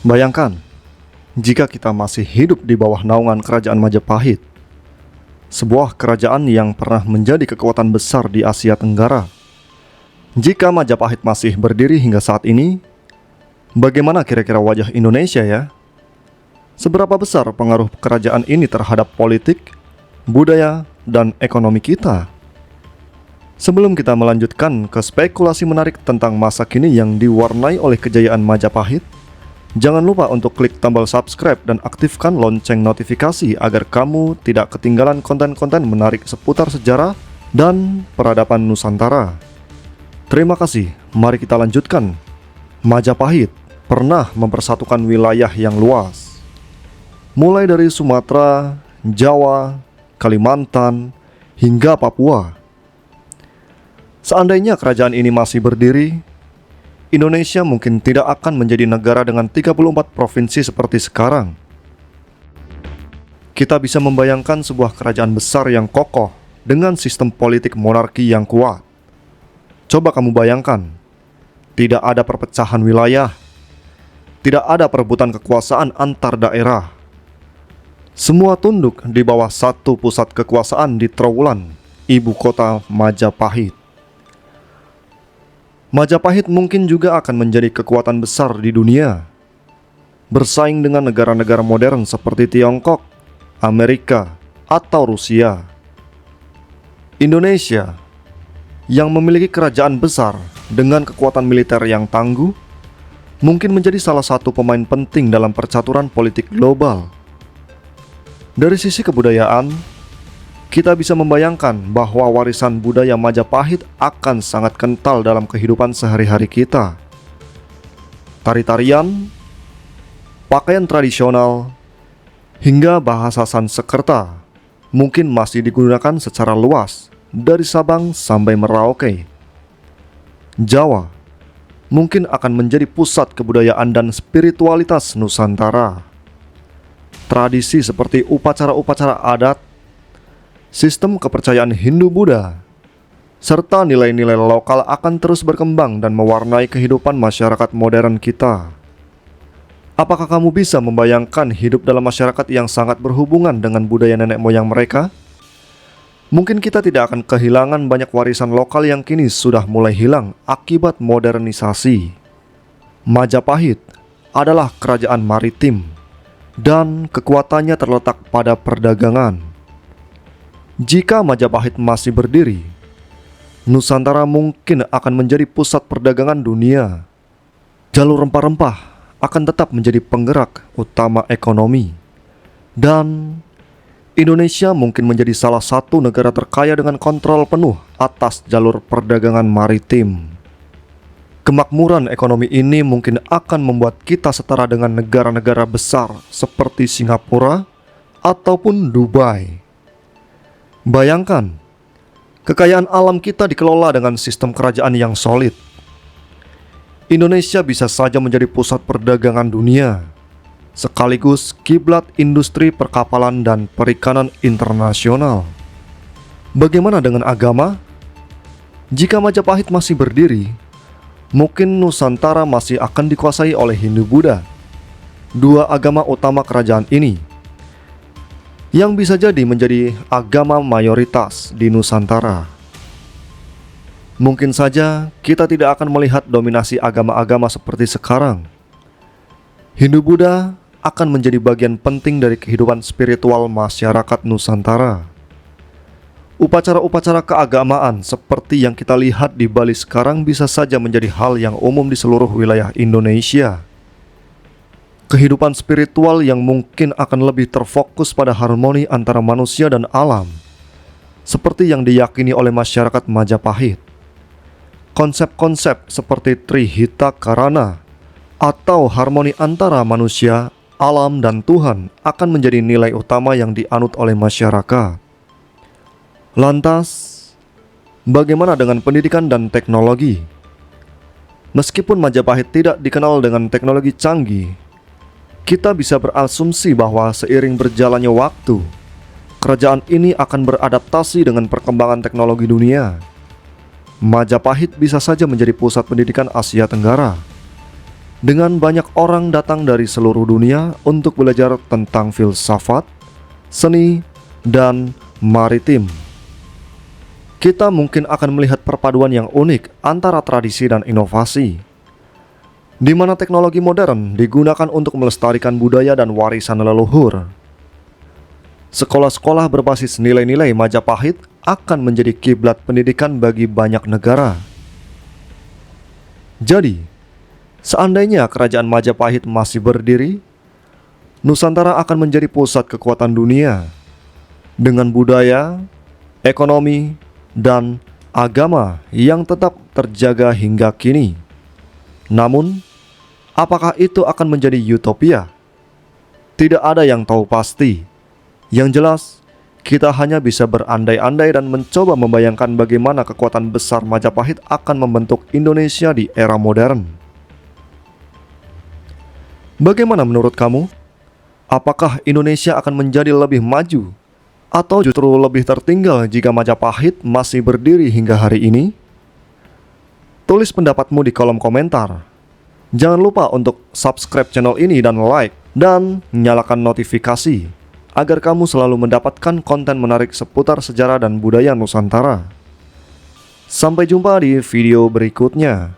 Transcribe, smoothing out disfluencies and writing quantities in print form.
Bayangkan, jika kita masih hidup di bawah naungan Kerajaan Majapahit, sebuah kerajaan yang pernah menjadi kekuatan besar di Asia Tenggara. Jika Majapahit masih berdiri hingga saat ini, bagaimana kira-kira wajah Indonesia ya? Seberapa besar pengaruh kerajaan ini terhadap politik, budaya, dan ekonomi kita? Sebelum kita melanjutkan ke spekulasi menarik tentang masa kini yang diwarnai oleh kejayaan Majapahit, jangan lupa untuk klik tombol subscribe dan aktifkan lonceng notifikasi agar kamu tidak ketinggalan konten-konten menarik seputar sejarah dan peradaban Nusantara. Terima kasih, mari kita lanjutkan. Majapahit pernah mempersatukan wilayah yang luas, mulai dari Sumatera, Jawa, Kalimantan, hingga Papua. Seandainya kerajaan ini masih berdiri, Indonesia mungkin tidak akan menjadi negara dengan 34 provinsi seperti sekarang. Kita bisa membayangkan sebuah kerajaan besar yang kokoh dengan sistem politik monarki yang kuat. Coba kamu bayangkan, tidak ada perpecahan wilayah, tidak ada perebutan kekuasaan antar daerah. Semua tunduk di bawah satu pusat kekuasaan di Trowulan, ibu kota Majapahit. Majapahit mungkin juga akan menjadi kekuatan besar di dunia, bersaing dengan negara-negara modern seperti Tiongkok, Amerika, atau Rusia. Indonesia yang memiliki kerajaan besar dengan kekuatan militer yang tangguh mungkin menjadi salah satu pemain penting dalam percaturan politik global. Dari sisi kebudayaan, kita bisa membayangkan bahwa warisan budaya Majapahit akan sangat kental dalam kehidupan sehari-hari kita. Tari-tarian, pakaian tradisional, hingga bahasa Sanskerta mungkin masih digunakan secara luas dari Sabang sampai Merauke. Jawa mungkin akan menjadi pusat kebudayaan dan spiritualitas Nusantara. Tradisi seperti upacara-upacara adat, sistem kepercayaan Hindu-Buddha, serta nilai-nilai lokal akan terus berkembang dan mewarnai kehidupan masyarakat modern kita. Apakah kamu bisa membayangkan hidup dalam masyarakat yang sangat berhubungan dengan budaya nenek moyang mereka? Mungkin kita tidak akan kehilangan banyak warisan lokal yang kini sudah mulai hilang akibat modernisasi. Majapahit adalah kerajaan maritim dan kekuatannya terletak pada perdagangan. Jika Majapahit masih berdiri, Nusantara mungkin akan menjadi pusat perdagangan dunia. Jalur rempah-rempah akan tetap menjadi penggerak utama ekonomi, dan Indonesia mungkin menjadi salah satu negara terkaya dengan kontrol penuh atas jalur perdagangan maritim. Kemakmuran ekonomi ini mungkin akan membuat kita setara dengan negara-negara besar seperti Singapura ataupun Dubai. Bayangkan, kekayaan alam kita dikelola dengan sistem kerajaan yang solid. Indonesia bisa saja menjadi pusat perdagangan dunia, sekaligus kiblat industri perkapalan dan perikanan internasional. Bagaimana dengan agama? Jika Majapahit masih berdiri, mungkin Nusantara masih akan dikuasai oleh Hindu-Buddha, dua agama utama kerajaan ini, yang bisa jadi menjadi agama mayoritas di Nusantara. Mungkin saja kita tidak akan melihat dominasi agama-agama seperti sekarang. Hindu-Buddha akan menjadi bagian penting dari kehidupan spiritual masyarakat Nusantara. Upacara-upacara keagamaan seperti yang kita lihat di Bali sekarang bisa saja menjadi hal yang umum di seluruh wilayah Indonesia. Kehidupan spiritual yang mungkin akan lebih terfokus pada harmoni antara manusia dan alam, seperti yang diyakini oleh masyarakat Majapahit. Konsep-konsep seperti Trihita Karana atau harmoni antara manusia, alam, dan Tuhan akan menjadi nilai utama yang dianut oleh masyarakat. Lantas, bagaimana dengan pendidikan dan teknologi? Meskipun Majapahit tidak dikenal dengan teknologi canggih, kita bisa berasumsi bahwa seiring berjalannya waktu, kerajaan ini akan beradaptasi dengan perkembangan teknologi dunia. Majapahit bisa saja menjadi pusat pendidikan Asia Tenggara. dengan banyak orang datang dari seluruh dunia untuk belajar tentang filsafat, seni, dan maritim. Kita mungkin akan melihat perpaduan yang unik antara tradisi dan inovasi, di mana teknologi modern digunakan untuk melestarikan budaya dan warisan leluhur. Sekolah-sekolah berbasis nilai-nilai Majapahit akan menjadi kiblat pendidikan bagi banyak negara. Jadi, seandainya kerajaan Majapahit masih berdiri, Nusantara akan menjadi pusat kekuatan dunia dengan budaya, ekonomi, dan agama yang tetap terjaga hingga kini. Namun, apakah itu akan menjadi utopia? Tidak ada yang tahu pasti. Yang jelas, kita hanya bisa berandai-andai dan mencoba membayangkan bagaimana kekuatan besar Majapahit akan membentuk Indonesia di era modern. Bagaimana menurut kamu? Apakah Indonesia akan menjadi lebih maju atau justru lebih tertinggal jika Majapahit masih berdiri hingga hari ini? Tulis pendapatmu di kolom komentar. Jangan lupa untuk subscribe channel ini dan like dan nyalakan notifikasi agar kamu selalu mendapatkan konten menarik seputar sejarah dan budaya Nusantara. Sampai jumpa di video berikutnya.